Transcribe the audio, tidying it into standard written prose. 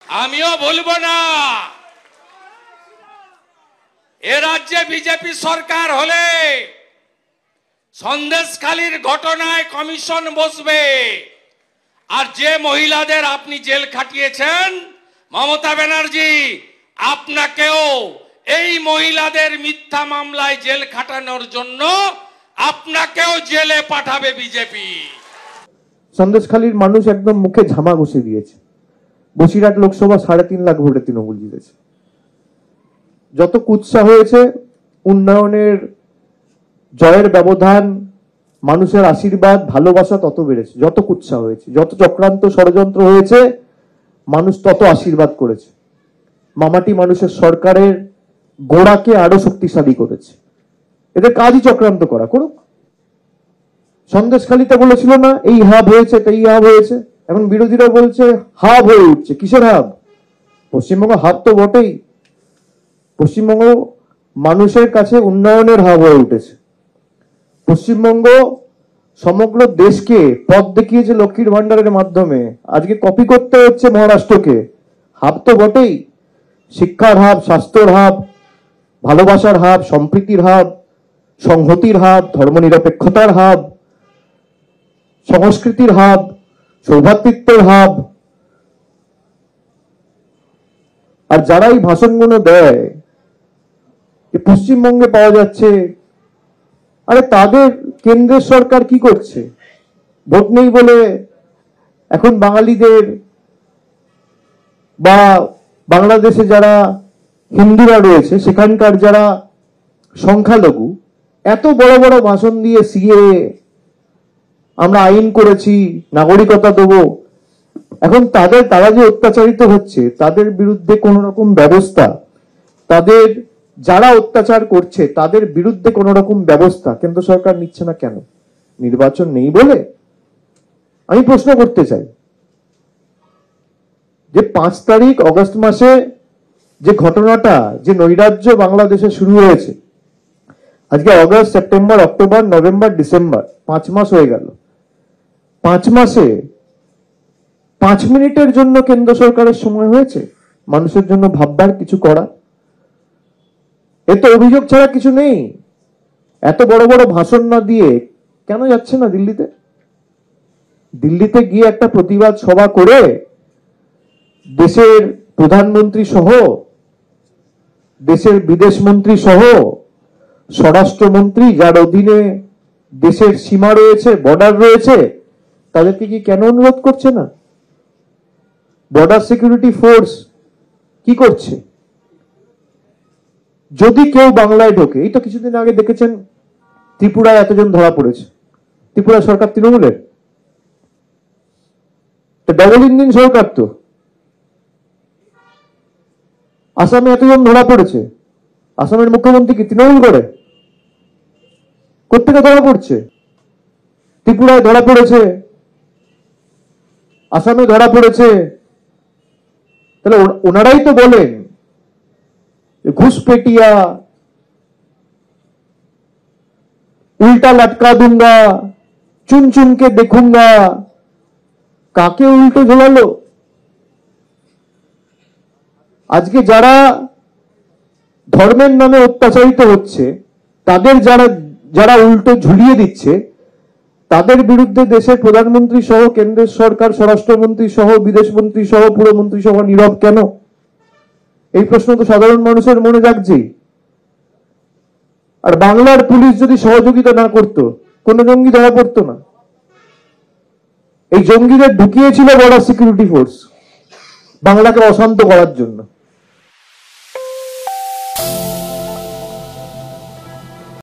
আমিও বলবো না এ রাজ্যে বিজেপি সরকার হলে সন্দেশখালীর ঘটনায় কমিশন বসবে আর যে মহিলাদের আপনি জেল খাটিয়েছেন মমতা ব্যানার্জি আপনাকেও এই মহিলাদের মিথ্যা মামলায় জেল খাটানোর জন্য আপনাকেও জেলে পাঠাবে বিজেপি। সন্দেশখালীর মানুষ একদম মুখে ঝামা ঘষে দিয়েছে। বসিরহাট লোকসভা 3.5 লাখ ভোটে তৃণমূল জিতেছে। যত কুৎসা হয়েছে, উন্নয়নের জয়ের ব্যবধান, মানুষের আশীর্বাদ ভালোবাসা তত বেড়েছে। যত কুৎসা হয়েছে, যত চক্রান্ত ষড়যন্ত্র হয়েছে, মানুষ তত আশীর্বাদ করেছে। মামাটি মানুষের সরকারের গোড়াকে আরো শক্তিশালী করেছে। এদের কাজই চক্রান্ত করা, করুক। সন্দেশখালীতে বলেছিল না এই হাব হয়েছে, এই হাব হয়েছে, এখন বিরোধীরা বলছে হাব হয়ে উঠছে। কিসের হাব? পশ্চিমবঙ্গ হাব তো বটেই। পশ্চিমবঙ্গ মানুষের কাছে উন্নয়নের হাব হয়ে উঠেছে। পশ্চিমবঙ্গ সমগ্র দেশকে পথ দেখিয়েছে লক্ষ্মীর ভান্ডারের মাধ্যমে। আজকে কপি করতে হচ্ছে মহারাষ্ট্রকে। হাব তো বটেই। শিক্ষার হাব, স্বাস্থ্যের হাব, ভালোবাসার হাব, সম্প্রীতির হাব, সংহতির হাব, ধর্মনিরপেক্ষতার হাব, সংস্কৃতির হাব, সৌভ্রাতৃত্বের হাব। আর যারা এই ভাষণগুলো দেয় পশ্চিমবঙ্গে পাওয়া যাচ্ছে, আরে তাদের কেন্দ্রের সরকার কি করছে? ভোট নেই বলে এখন বাঙালিদের বা বাংলাদেশে যারা হিন্দুরা রয়েছে সেখানকার যারা সংখ্যালঘু এত বড় বড় ভাষণ দিয়ে সিএএ আমরা আইন করেছি, নাগরিকতা দেবো। এখন তারা যে অত্যাচারিত হচ্ছে তাদের বিরুদ্ধে কোন রকম ব্যবস্থা, তাদের যারা অত্যাচার করছে তাদের বিরুদ্ধে কোন রকম ব্যবস্থা কেন্দ্র সরকার নিচ্ছে না কেন? নির্বাচন নেই বলে? আমি প্রশ্ন করতে চাই যে 5 তারিখ অগস্ট মাসে যে ঘটনাটা, যে নৈরাজ্য বাংলাদেশে শুরু হয়েছে, আজকে August, September, October, November, December, 5 মাস হয়ে গেল। 5 মাসে 5 মিনিটের জন্য কেন্দ্র সরকারের সময় হয়েছে মানুষের জন্য ভাববার, কিছু করা? এ তো অভিযোগ ছাড়া কিছু নেই। এত বড় বড় ভাষণ না দিয়ে কেন যাচ্ছে না দিল্লিতে? দিল্লিতে গিয়ে একটা প্রতিবাদ সভা করে দেশের প্রধানমন্ত্রী সহ, দেশের বিদেশ মন্ত্রী সহ, স্বরাষ্ট্রমন্ত্রী যার অধীনে দেশের সীমা রয়েছে, বর্ডার রয়েছে, তাদেরকে কি কেন অনুরোধ করছে না? বর্ডার সিকিউরিটি ফোর্স কি করছে? যদি কেউ বাংলায় ঢোকে, এই তো কিছুদিন আগে দেখেছেন ত্রিপুরায় এতজন ধরা পড়েছে। ত্রিপুরা সরকার তৃণমূলের, ডবল ইঞ্জিন সরকার তো। আসামে এতজন ধরা পড়েছে, আসামের মুখ্যমন্ত্রী কি তৃণমূল করে? কোথেকে ধরা পড়ছে? ত্রিপুরায় ধরা পড়েছে, আসামে ধরা পড়েছে। তাহলে ওনারাই তো বলেন ঘুষপেটিয়া, উল্টা লটকা दूंगा, চুন চুনকে দেখুঙ্গা। কাকে উল্টো ঝোলালো? আজকে যারা ধর্মের নামে অত্যাচারিত হচ্ছে, তাদের যারা উল্টো ঝুলিয়ে দিচ্ছে, তাদের বিরুদ্ধে দেশের প্রধানমন্ত্রী সহ, কেন্দ্রের সরকার, স্বরাষ্ট্রমন্ত্রী সহ, বিদেশ মন্ত্রী সহ, পুরমন্ত্রী সহ নীরব কেন? এই প্রশ্ন তো সাধারণ মানুষের মনে জাগছেই। আর বাংলার পুলিশ যদি সহযোগিতা না করত, কোন জঙ্গি ধরা পড়তো না। এই জঙ্গিদের ঢুকিয়েছিল বর্ডার সিকিউরিটি ফোর্স বাংলাকে অশান্ত করার জন্য।